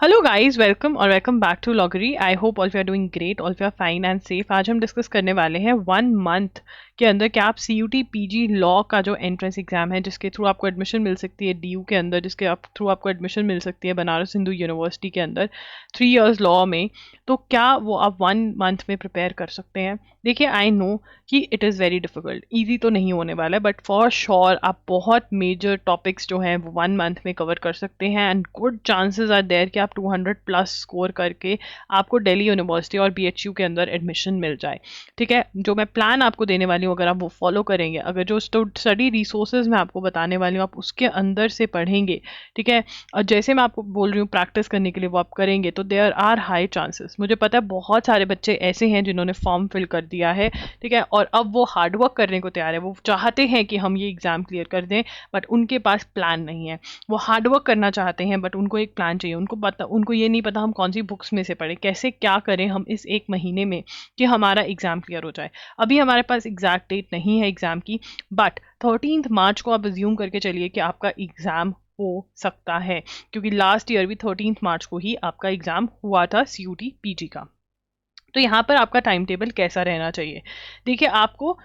Hello guys, welcome back to लॉगरी। I hope all you are doing great, all you are fine and safe. आज हम discuss करने वाले हैं 1 month के अंदर क्या आप CUT PG लॉ का जो एंट्रेंस एग्जाम है, जिसके थ्रू आपको एडमिशन मिल सकती है DU के अंदर, जिसके थ्रू आपको एडमिशन मिल सकती है बनारस हिंदू यूनिवर्सिटी के अंदर 3 इयर्स लॉ में। तो क्या वो आप 1 मंथ में प्रिपेयर कर सकते हैं? देखिए, आई नो कि it is very difficult, easy तो नहीं होने वाला है, बट फॉर श्योर आप बहुत मेजर टॉपिक्स जो हैं वो 1 मंथ में कवर कर सकते हैं and good chances are there कि आप 200+ स्कोर करके आपको दिल्ली यूनिवर्सिटी और BHU के अंदर एडमिशन मिल जाए। ठीक है, जो मैं प्लान आपको देने वाली हूँ, अगर आप वो फॉलो करेंगे, अगर जो स्टडी रिसोर्सेज मैं आपको बताने वाली हूँ आप उसके अंदर से पढ़ेंगे, ठीक है, और जैसे मैं आपको बोल रही हूँ प्रैक्टिस करने के लिए वो आप करेंगे, तो देयर आर हाई चांसेस। मुझे पता है बहुत सारे बच्चे ऐसे हैं जिन्होंने फॉर्म फिल कर दिया है, ठीक है, और अब वो हार्ड वर्क करने को तैयार है, वो चाहते हैं कि हम ये एग्जाम क्लियर कर दें, बट उनके पास प्लान नहीं है। वो हार्ड वर्क करना चाहते हैं बट उनको एक प्लान चाहिए। उनको ये नहीं पता हम कौन सी बुक्स में से पढ़ें, कैसे क्या करें हम इस 1 महीने में कि हमारा एग्जाम क्लियर हो जाए। अभी हमारे पास एग्जैक्ट डेट नहीं है एग्जाम की, बट 13 मार्च को आप अज्यूम करके चलिए कि आपका एग्जाम हो सकता है, क्योंकि लास्ट ईयर भी 13 मार्च को ही आपका एग्जाम हुआ था CUT PG का। तो यहाँ पर आपका टाइम टेबल कैसा रहना चाहिए? देखिए, आपको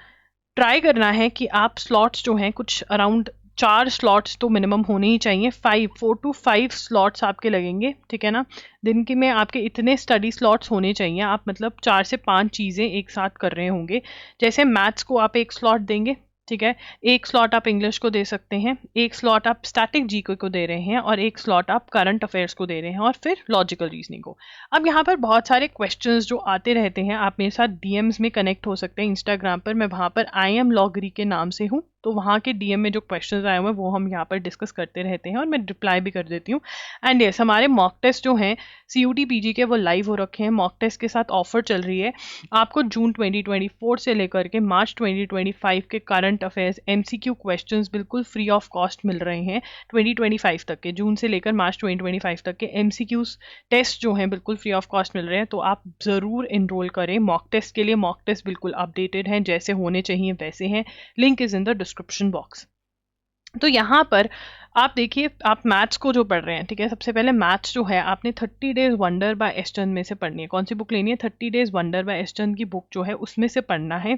ट्राई करना है कि आप स्लॉट्स जो हैं कुछ अराउंड 4 स्लॉट्स तो मिनिमम होने ही चाहिए। 4 to 5 स्लॉट्स आपके लगेंगे, ठीक है ना। दिन के में आपके इतने स्टडी स्लॉट्स होने चाहिए, आप मतलब 4 से 5 चीज़ें एक साथ कर रहे होंगे। जैसे मैथ्स को आप एक स्लॉट देंगे, ठीक है, एक स्लॉट आप इंग्लिश को दे सकते हैं, एक स्लॉट आप स्टैटिक GK को दे रहे हैं, और एक स्लॉट आप करंट अफेयर्स को दे रहे हैं, और फिर लॉजिकल रीजनिंग को। अब यहाँ पर बहुत सारे क्वेश्चंस जो आते रहते हैं, आप मेरे साथ DMs में कनेक्ट हो सकते हैं इंस्टाग्राम पर। मैं वहाँ पर IM लॉगरी के नाम से हूँ, तो वहाँ के DM में जो क्वेश्चंस आए हुए हैं वो हम यहाँ पर डिस्कस करते रहते हैं और मैं रिप्लाई भी कर देती हूँ। एंड यस, हमारे मॉक टेस्ट जो हैं CUT PG के वो लाइव हो रखे हैं। मॉक टेस्ट के साथ ऑफर चल रही है, आपको जून 2024 से लेकर के मार्च 2025 के करंट अफेयर्स MCQ क्वेश्चंस बिल्कुल फ्री ऑफ कॉस्ट मिल रहे हैं। 2025 तक के, जून से लेकर मार्च 2025 तक के MCQs टेस्ट जो हैं बिल्कुल फ्री ऑफ कॉस्ट मिल रहे हैं, तो आप ज़रूर इनरोल करें मॉक टेस्ट के लिए। मॉक टेस्ट बिल्कुल अपडेटेड हैं, जैसे होने चाहिए वैसे हैं। Link is in the description box. तो यहाँ पर आप देखिए, आप मैथ्स को जो पढ़ रहे हैं, ठीक है, सबसे पहले मैथ्स जो है आपने 30 डेज वंडर बाय एस्टर्न में से पढ़नी है। कौन सी बुक लेनी है? 30 डेज वंडर बाय एस्टर्न की बुक जो है उसमें से पढ़ना है।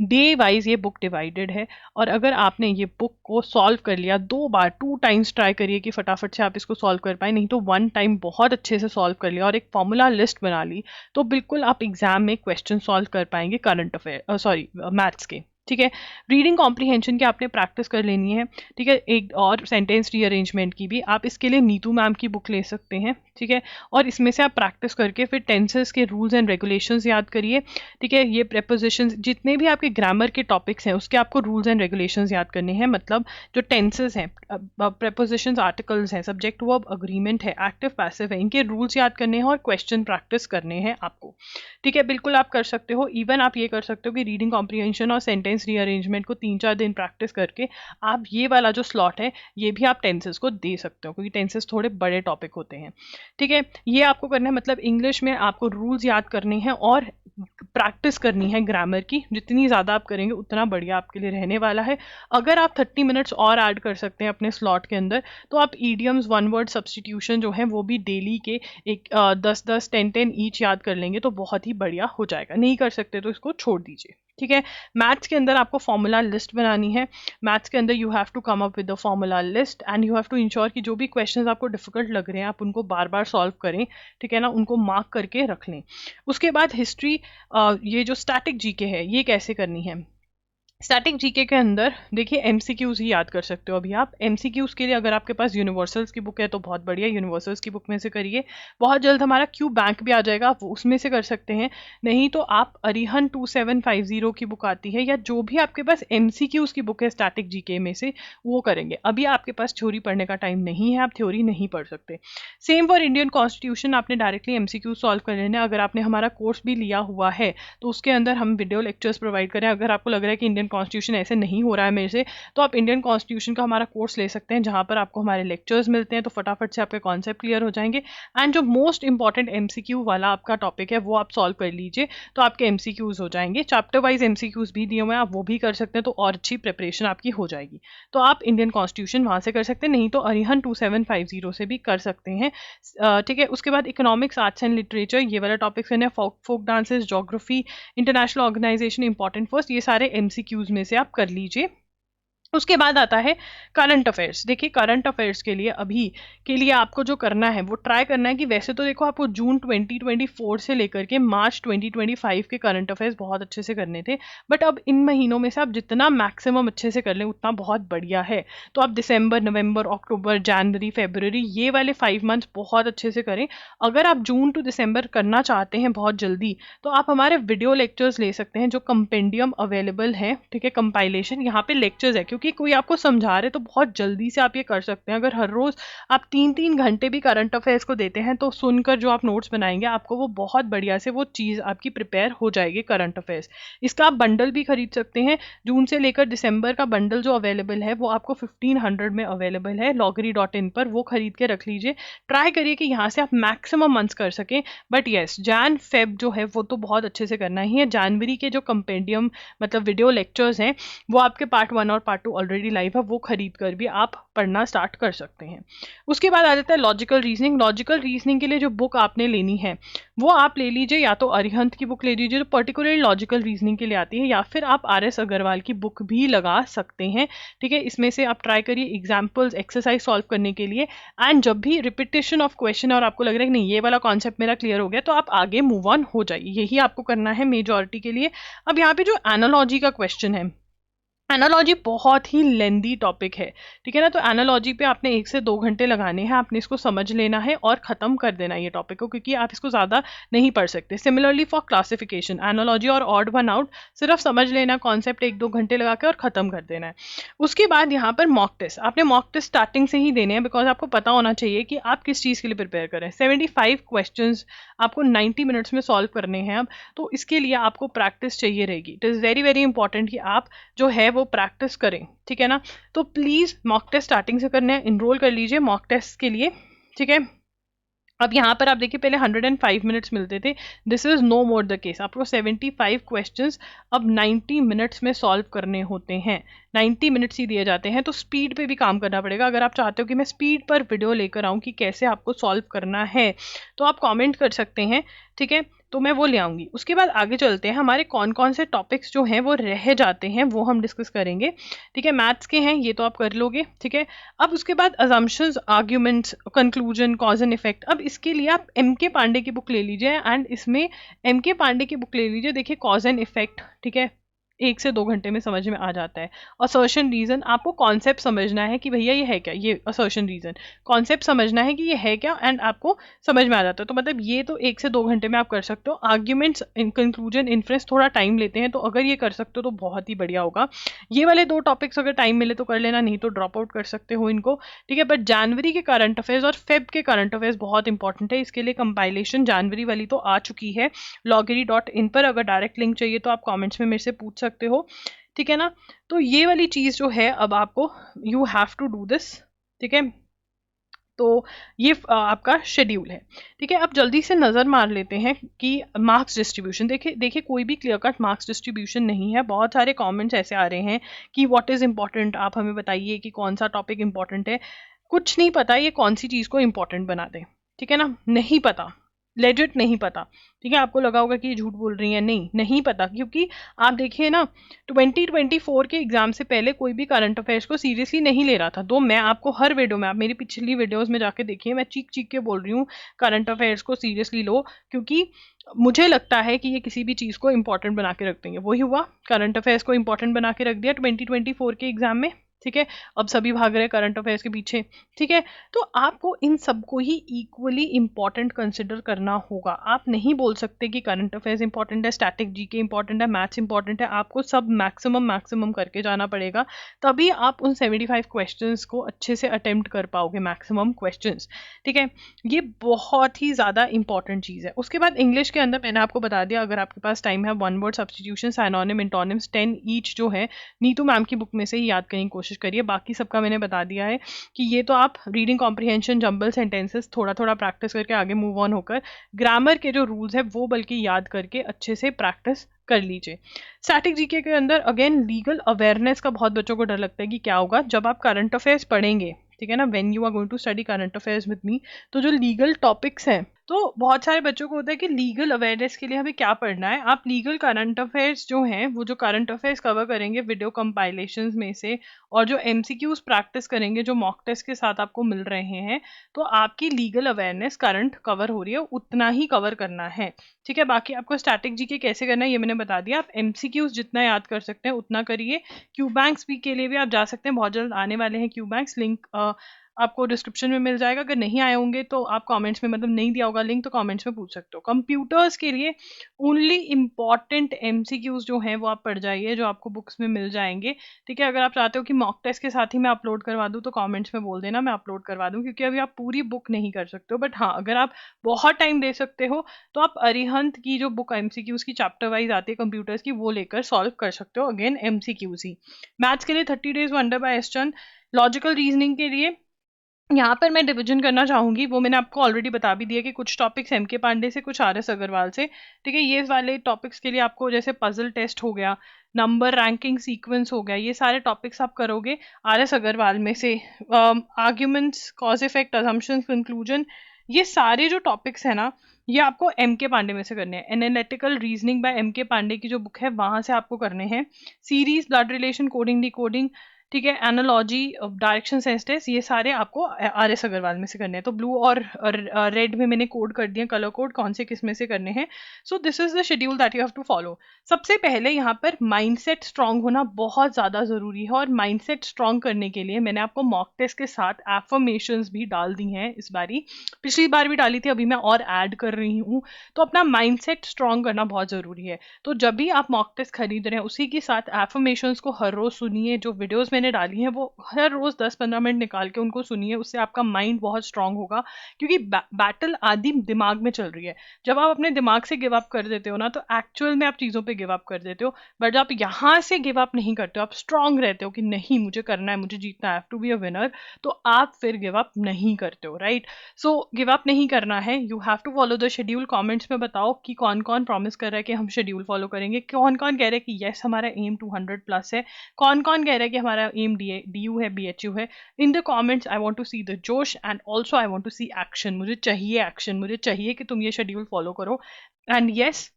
डे वाइज ये बुक डिवाइडेड है, और अगर आपने ये बुक को सॉल्व कर लिया 2 बार, 2 टाइम्स ट्राई करिए कि फटाफट से आप इसको सॉल्व कर पाए, नहीं तो 1 टाइम बहुत अच्छे से सॉल्व कर लिया और एक फॉर्मूला लिस्ट बना ली, तो बिल्कुल आप एग्जाम में क्वेश्चन सॉल्व कर पाएंगे करंट अफेयर मैथ्स के, ठीक है। रीडिंग कॉम्प्रीहेंशन की आपने प्रैक्टिस कर लेनी है, ठीक है। एक और सेंटेंस रीअरेंजमेंट की भी आप इसके लिए नीतू मैम की बुक ले सकते हैं, ठीक है, और इसमें से आप प्रैक्टिस करके फिर टेंसेस के रूल्स एंड रेगुलेशंस याद करिए, ठीक है। ये प्रेपोजिशंस, जितने भी आपके ग्रामर के टॉपिक्स हैं उसके आपको रूल्स एंड रेगुलेशंस याद करने हैं। मतलब जो टेंसेस हैं, प्रेपोजिशंस, आर्टिकल्स हैं, सब्जेक्ट वर्ब अग्रीमेंट है, एक्टिव पैसिव है, इनके रूल्स याद करने हैं और क्वेश्चन प्रैक्टिस करने हैं आपको, ठीक है। बिल्कुल आप कर सकते हो। इवन आप ये कर सकते हो कि रीडिंग कॉम्प्रीहेंशन और सेंटेंस रीअरेंजमेंट को 3-4 दिन प्रैक्टिस करके आप ये वाला जो स्लॉट है ये भी आप टेंसेस को दे सकते हो, क्योंकि टेंसेस थोड़े बड़े टॉपिक होते हैं, ठीक है। ये आपको करना है, मतलब इंग्लिश में आपको रूल्स याद करने हैं और प्रैक्टिस करनी है ग्रामर की। जितनी ज़्यादा आप करेंगे उतना बढ़िया आपके लिए रहने वाला है। अगर आप 30 मिनट्स और ऐड कर सकते हैं अपने स्लॉट के अंदर, तो आप ईडियम्स, वन वर्ड सब्सटीट्यूशन जो है वो भी डेली के 10-10, 10-10 ईच याद कर लेंगे तो बहुत ही बढ़िया हो जाएगा। नहीं कर सकते तो इसको छोड़ दीजिए, ठीक है। मैथ्स के अंदर आपको फॉर्मूला लिस्ट बनानी है। मैथ्स के अंदर you have to come up with the formula list and you have to ensure कि जो भी क्वेश्चंस आपको डिफिकल्ट लग रहे हैं आप उनको बार बार सॉल्व करें, ठीक है ना, उनको मार्क करके रख लें। उसके बाद हिस्ट्री, ये जो स्टैटिक GK है ये कैसे करनी है? स्टैटिक GK के अंदर देखिए MCQs ही याद कर सकते हो अभी आप। MCQs के लिए अगर आपके पास यूनिवर्सल्स की बुक है तो बहुत बढ़िया, यूनिवर्सल्स की बुक में से करिए। बहुत जल्द हमारा क्यू बैंक भी आ जाएगा, आप उसमें से कर सकते हैं। नहीं तो आप अरिहन 2750 की बुक आती है, या जो भी आपके पास MCQs की बुक है स्टैटिक GK में से, वो करेंगे। अभी आपके पास थ्योरी पढ़ने का टाइम नहीं है, आप थ्योरी नहीं पढ़ सकते। सेम फॉर इंडियन कॉन्स्टिट्यूशन, आपने डायरेक्टली MCQ सॉल्व कर लेना। अगर आपने हमारा कोर्स भी लिया हुआ है तो उसके अंदर हम वीडियो लेक्चर्स प्रोवाइड करें। अगर आपको लग रहा है कि इंडियन इंडियन कॉन्स्टिट्यूशन ऐसे नहीं हो रहा है मेरे से, तो आप इंडियन कॉन्स्टिट्यूशन का हमारा कोर्स ले सकते हैं, जहाँ पर आपको हमारे लेक्चर्स मिलते हैं, तो फटाफट से आपके कॉन्सेप्ट क्लियर हो जाएंगे। एंड जो मोस्ट इंपॉर्टेंट MCQ वाला आपका टॉपिक है वो आप सॉल्व कर लीजिए, तो आपके MCQs हो जाएंगे। चैप्टर वाइज MCQs भी दिए हुए हैं, आप वो भी कर सकते हैं, तो और अच्छी प्रिपरेशन आपकी हो जाएगी। तो आप इंडियन कॉन्स्टिट्यूशन वहाँ से कर सकते हैं, नहीं तो अरिहंत 2750 से भी कर सकते हैं। ठीक है, उसके बाद इकोनॉमिक्स, आर्ट्स एंड लिटरेचर, ये वाला टॉपिक्स है, folk dances, geography, international organisation important first, ये सारे MCQs में से आप कर लीजिए। उसके बाद आता है करंट अफेयर्स। देखिए करंट अफेयर्स के लिए अभी के लिए आपको जो करना है वो ट्राई करना है कि वैसे तो देखो आपको जून 2024 से लेकर के मार्च 2025 के करंट अफेयर्स बहुत अच्छे से करने थे, बट अब इन महीनों में से आप जितना मैक्सिमम अच्छे से कर लें उतना बहुत बढ़िया है। तो आप दिसंबर, नवंबर, अक्टूबर, जनवरी, फरवरी, ये वाले 5 मंथ्स बहुत अच्छे से करें। अगर आप जून टू दिसंबर करना चाहते हैं बहुत जल्दी, तो आप हमारे वीडियो लेक्चर्स ले सकते हैं, जो कंपेंडियम अवेलेबल है, ठीक है, कंपाइलेशन, यहाँ पे लेक्चर्स है, क्योंकि कोई आपको समझा रहे तो बहुत जल्दी से आप ये कर सकते हैं। अगर हर रोज आप 3-3 घंटे भी करंट अफेयर्स को देते हैं, तो सुनकर जो आप नोट्स बनाएंगे आपको वो बहुत बढ़िया से वो चीज़ आपकी प्रिपेयर हो जाएगी करंट अफेयर्स। इसका आप बंडल भी खरीद सकते हैं, जून से लेकर दिसंबर का बंडल जो अवेलेबल है वो आपको 1500 में अवेलेबल है loggery.in पर, वो खरीद के रख लीजिए। ट्राई करिए कि यहाँ से आप मैक्सिमम मंथ्स कर सकें, बट येस जैन फेब जो है वो तो बहुत अच्छे से करना ही है। जनवरी के जो कंपेंडियम मतलब वीडियो लेक्चर्स हैं वो आपके पार्ट 1 और पार्ट 2 ऑलरेडी लाइव है, वो खरीद कर भी आप पढ़ना स्टार्ट कर सकते हैं। उसके बाद आ जाता है लॉजिकल रीजनिंग। लॉजिकल रीजनिंग के लिए जो बुक आपने लेनी है वो आप ले लीजिए, या तो अरिहंत की बुक ले लीजिए जो पर्टिकुलरली लॉजिकल रीजनिंग के लिए आती है, या फिर आप RS अग्रवाल की बुक भी लगा सकते हैं। ठीक है, इसमें से आप ट्राई करिए एग्जाम्पल्स, एक्सरसाइज सॉल्व करने के लिए। एंड जब भी रिपीटेशन ऑफ क्वेश्चन और आपको लग रहा है कि नहीं ये वाला कॉन्सेप्ट मेरा क्लियर हो गया, तो आप आगे मूव ऑन हो जाइए, यही आपको करना है मेजॉरिटी के लिए। अब यहाँ पे जो एनालॉजी का क्वेश्चन है, एनालॉजी बहुत ही लेंदी टॉपिक है, ठीक है ना, तो एनालॉजी पे आपने 1 से 2 घंटे लगाने हैं, आपने इसको समझ लेना है और ख़त्म कर देना है ये टॉपिक को, क्योंकि आप इसको ज़्यादा नहीं पढ़ सकते। सिमिलरली फॉर क्लासिफिकेशन, एनालॉजी और ऑड वन आउट सिर्फ समझ लेना कॉन्सेप्ट, 1-2 घंटे लगा के और ख़त्म कर देना है। उसके बाद यहाँ पर मॉक टेस्ट, आपने मॉक टेस्ट स्टार्टिंग से ही देने हैं, बिकॉज आपको पता होना चाहिए कि आप किस चीज़ के लिए प्रिपेयर करें। 75 क्वेश्चन आपको 90 मिनट्स में सॉल्व करने हैं अब, तो इसके लिए आपको प्रैक्टिस चाहिए रहेगी। It is very very important कि आप जो है वो प्रैक्टिस करें, ठीक है ना। तो प्लीज़ मॉक टेस्ट स्टार्टिंग से करने हैं, इनरोल कर लीजिए मॉक टेस्ट के लिए, ठीक है। अब यहाँ पर आप देखिए पहले 105 मिनट्स मिलते थे, this is no more the case. आपको 75 क्वेश्चंस अब 90 मिनट्स में सॉल्व करने होते हैं, 90 मिनट्स ही दिए जाते हैं, तो स्पीड पे भी काम करना पड़ेगा। अगर आप चाहते हो कि मैं स्पीड पर वीडियो लेकर आऊँ कि कैसे आपको सॉल्व करना है, तो आप कमेंट कर सकते हैं, ठीक है, तो मैं वो ले आऊँगी। उसके बाद आगे चलते हैं, हमारे कौन कौन से टॉपिक्स जो हैं वो रह जाते हैं वो हम डिस्कस करेंगे, ठीक है। मैथ्स के हैं, ये तो आप कर लोगे, ठीक है। अब उसके बाद assumptions, arguments, conclusion, cause and effect. अब इसके लिए आप MK पांडे की बुक ले लीजिए, एंड इसमें MK पांडे की बुक ले लीजिए। देखिए कॉज एंड इफेक्ट, ठीक है, 1 से 2 घंटे में समझ में आ जाता है। असर्शन रीजन, आपको कॉन्सेप्ट समझना है कि भैया ये है क्या, ये असर्शन रीजन कॉन्सेप्ट समझना है कि ये है क्या, एंड आपको समझ में आ जाता है, तो मतलब ये तो 1 से 2 घंटे में आप कर सकते हो। आर्ग्यूमेंट्स, कंक्लूजन, इन्फ्रेंस थोड़ा टाइम लेते हैं, तो अगर ये कर सकते हो तो बहुत ही बढ़िया होगा। ये वाले 2 टॉपिक्स अगर टाइम मिले तो कर लेना, नहीं तो ड्रॉप आउट कर सकते हो इनको, ठीक है। बट जनवरी के करंट अफेयर्स और फेब के करंट अफेयर्स बहुत इंपॉर्टेंट है, इसके लिए कंपाइलेशन जनवरी वाली तो आ चुकी है loggery.in पर। अगर डायरेक्ट लिंक चाहिए तो आप कमेंट्स में मेरे से पूछ सकते हो, ठीक है ना। तो ये वाली चीज़ जो है अब आपको you have to do this, ठीक है। तो ये आपका शेड्यूल है, ठीक है। अब जल्दी से नज़र मार लेते हैं कि मार्क्स डिस्ट्रीब्यूशन, देखिए कोई भी क्लियर कट मार्क्स डिस्ट्रीब्यूशन नहीं है। बहुत सारे कमेंट्स ऐसे आ रहे हैं कि व्हाट इज़ इंपॉर्टेंट, आप हमें बताइए कि कौन सा टॉपिक इंपॉर्टेंट है। कुछ नहीं पता ये कौन सी चीज़ को इंपॉर्टेंट बना दे, ठीक है ना, नहीं पता, लेजिट नहीं पता, ठीक है। आपको लगा होगा कि ये झूठ बोल रही है, नहीं पता, क्योंकि आप देखिए ना 2024 के एग्जाम से पहले कोई भी करंट अफेयर्स को सीरियसली नहीं ले रहा था। तो मैं आपको हर वीडियो में, आप मेरी पिछली वीडियोस में जाके देखिए, मैं चीख चीख के बोल रही हूँ करंट अफेयर्स को सीरियसली लो, क्योंकि मुझे लगता है कि ये किसी भी चीज़ को इंपॉर्टेंट बना के रख देंगे। वही हुआ, करंट अफेयर्स को इंपॉर्टेंट बना के रख दिया 2024 के एग्जाम में, ठीक है, अब सभी भाग रहे करंट अफेयर्स के पीछे, ठीक है। तो आपको इन सबको ही इक्वली इंपॉर्टेंट कंसिडर करना होगा। आप नहीं बोल सकते कि करंट अफेयर्स इंपॉर्टेंट है, स्टैटिक जीके इंपॉर्टेंट है, मैथ्स इंपॉर्टेंट है। आपको सब मैक्सिमम करके जाना पड़ेगा, तभी आप उन 75 क्वेश्चंस को अच्छे से अटेम्प्ट कर पाओगे, मैक्सिमम क्वेश्चंस, ठीक है। ये बहुत ही ज़्यादा इंपॉर्टेंट चीज़ है। उसके बाद इंग्लिश के अंदर मैंने आपको बता दिया, अगर आपके पास टाइम है, one word substitution, synonym, antonyms 10 each जो है नीतू मैम की बुक में से ही याद करने की कोशिश करिए। बाकी सबका मैंने बता दिया है कि ये तो आप रीडिंग कॉम्प्रिहेंशन, जंबल सेंटेंसेस थोड़ा थोड़ा प्रैक्टिस करके आगे मूव ऑन होकर ग्रामर के जो रूल्स है वो बल्कि याद करके अच्छे से प्रैक्टिस कर लीजिए। स्टैटिक जीके के अंदर अगेन लीगल अवेयरनेस का बहुत बच्चों को डर लगता है कि क्या होगा जब आप करंट अफेयर्स पढ़ेंगे, ठीक है ना, when you are going to study current affairs with me, तो जो लीगल टॉपिक्स हैं, तो बहुत सारे बच्चों को होता है कि लीगल अवेयरनेस के लिए हमें क्या पढ़ना है। आप लीगल करंट अफेयर्स जो हैं, वो जो करंट अफेयर्स कवर करेंगे वीडियो कंपाइलेशंस में से, और जो एमसीक्यूज प्रैक्टिस करेंगे जो मॉक टेस्ट के साथ आपको मिल रहे हैं, तो आपकी लीगल अवेयरनेस करंट कवर हो रही है, उतना ही कवर करना है, ठीक है। बाकी आपको स्टैटिक जीके कैसे करना है ये मैंने बता दिया। आप एमसीक्यूज जितना याद कर सकते हैं उतना करिए। क्यू बैंक्स भी के लिए भी आप जा सकते हैं, बहुत जल्द आने वाले हैं क्यू बैंक्स, लिंक आपको डिस्क्रिप्शन में मिल जाएगा। अगर नहीं आए होंगे तो आप कमेंट्स में, मतलब नहीं दिया होगा लिंक, तो कमेंट्स में पूछ सकते हो। कंप्यूटर्स के लिए ओनली इंपॉर्टेंट एमसीक्यूज जो हैं वो आप पढ़ जाइए, जो आपको बुक्स में मिल जाएंगे, ठीक है। अगर आप चाहते हो कि मॉक टेस्ट के साथ ही मैं अपलोड करवा दूँ तो कमेंट्स में बोल देना, मैं अपलोड करवा दूँ, क्योंकि अभी आप पूरी बुक नहीं कर सकते हो। बट हाँ, अगर आप बहुत टाइम दे सकते हो तो आप अरिहंत की जो बुक एमसीक्यूज की चैप्टर वाइज आती है कंप्यूटर्स की, वो लेकर सॉल्व कर सकते हो, अगेन एमसीक्यूज ही। मैथ्स के लिए 30 days wonder by S Chand. Logical reasoning के लिए यहाँ पर मैं डिवीजन करना चाहूंगी, वो मैंने आपको ऑलरेडी बता भी दिया कि कुछ टॉपिक्स एम के पांडे से, कुछ आर एस अग्रवाल से, ठीक है। ये वाले टॉपिक्स के लिए आपको जैसे पजल टेस्ट हो गया, नंबर रैंकिंग सीक्वेंस हो गया, ये सारे टॉपिक्स आप करोगे आर एस अग्रवाल में से। Arguments, cause effect, assumption, conclusion, ये सारे जो टॉपिक्स है ना, ये आपको एम के पांडे में से करने हैं। एनालिटिकल रीजनिंग बाय एम के पांडे की जो बुक है वहां से आपको करने हैं। Series, blood relation, coding, decoding, ठीक है, एनालॉजी, डायरेक्शन सेंस टेस्ट, ये सारे आपको आर एस अग्रवाल में से करने हैं। तो ब्लू और रेड में मैंने कोड कर दिया, कलर कोड कौन से किस में से करने हैं। So this is the schedule that you have to follow. सबसे पहले यहाँ पर माइंडसेट स्ट्रांग होना बहुत ज़्यादा ज़रूरी है, और माइंडसेट स्ट्रांग करने के लिए मैंने आपको मॉक टेस्ट के साथ एफर्मेशंस भी डाल दी हैं इस बारी, पिछली बार भी डाली थी, अभी मैं और ऐड कर रही हूँ। तो अपना माइंडसेट स्ट्रांग करना बहुत ज़रूरी है। तो जब भी आप मॉक टेस्ट खरीद रहे हैं, उसी के साथ एफर्मेशंस को हर रोज़ सुनिए। जो वीडियोज़ मैंने डाली हैं वो हर रोज़ 10-15 मिनट निकाल के उनको सुनिए, उससे आपका माइंड बहुत स्ट्रांग होगा, क्योंकि बैटल आदि दिमाग में चल रही है। जब आप अपने दिमाग से गिव अप कर देते हो ना, तो एक्चुअल में आप चीज़ों पे गिव अप कर देते हो। बट जब आप यहाँ से गिव अप नहीं करते हो, आप स्ट्रांग रहते हो कि नहीं मुझे करना है, मुझे जीतना है, टू बी अ विनर, तो आप फिर गिव अप नहीं करते हो, राइट। सो गिव अप नहीं करना है, you have to follow the schedule. Comments में बताओ कि कौन कौन प्रॉमिस कर रहा है कि हम शेड्यूल फॉलो करेंगे, कौन कौन कह रहा है कि यस हमारा एम 200+ है, कौन कौन कह रहा है कि हमारा एम DU है, BHU है। In the comments I want to see the जोश, and also I want to see action. मुझे चाहिए एक्शन, मुझे चाहिए कि तुम ये शेड्यूल फॉलो करो। एंड यस,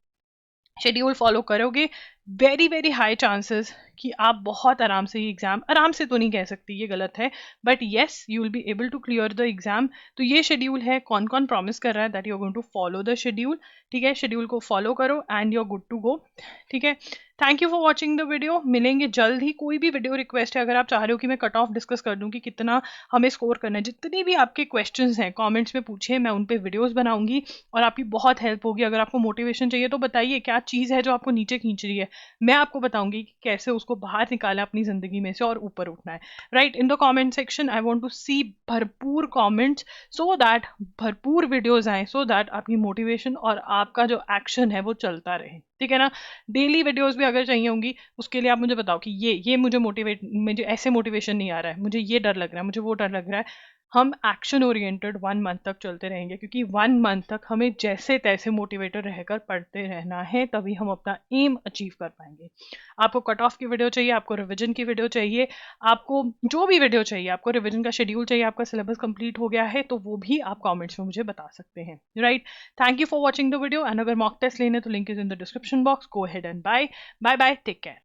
शेड्यूल फॉलो करोगे, वेरी वेरी हाई चांसेस कि आप बहुत आराम से ये एग्जाम, आराम से तो नहीं कह सकती, ये गलत है, but yes you will be able to clear the exam. तो ये शेड्यूल है, कौन कौन प्रॉमिस कर रहा है that you are going to follow the schedule, ठीक है। शेड्यूल को फॉलो करो and you are good to go, ठीक है। Thank you for watching the video. मिलेंगे जल्द ही। कोई भी वीडियो रिक्वेस्ट है, अगर आप चाह रहे हो कि मैं कट ऑफ डिस्कस कर दूं कि कितना हमें स्कोर करना है, जितने भी आपके क्वेश्चंस हैं कमेंट्स में पूछिए, मैं उन पे वीडियोस बनाऊंगी और आपकी बहुत हेल्प होगी। अगर आपको मोटिवेशन चाहिए तो बताइए क्या चीज़ है जो आपको नीचे खींच रही है, मैं आपको बताऊंगी कि कैसे उसको बाहर निकाला अपनी जिंदगी में से और ऊपर उठना है, right. In the comment section I want to see भरपूर कमेंट्स, सो दैट भरपूर वीडियोस आए, सो दैट आपकी मोटिवेशन और आपका जो एक्शन है वो चलता रहे, ठीक है ना। डेली वीडियोस भी अगर चाहिए होंगी, उसके लिए आप मुझे बताओ कि ये मुझे मुझे ऐसे मोटिवेशन नहीं आ रहा है, मुझे ये डर लग रहा है, मुझे वो डर लग रहा है। हम एक्शन ओरिएंटेड 1 मंथ तक चलते रहेंगे, क्योंकि 1 मंथ तक हमें जैसे तैसे मोटिवेटर रहकर पढ़ते रहना है, तभी हम अपना एम अचीव कर पाएंगे। आपको कट ऑफ की वीडियो चाहिए, आपको रिवीजन की वीडियो चाहिए, आपको जो भी वीडियो चाहिए, आपको रिवीजन का शेड्यूल चाहिए, आपका सिलेबस कंप्लीट हो गया है, तो वो भी आप कमेंट्स में मुझे बता सकते हैं, right. Thank you for watching the video, and अगर मॉक टेस्ट लेने तो link is in the description box. Go ahead and bye bye bye, take care.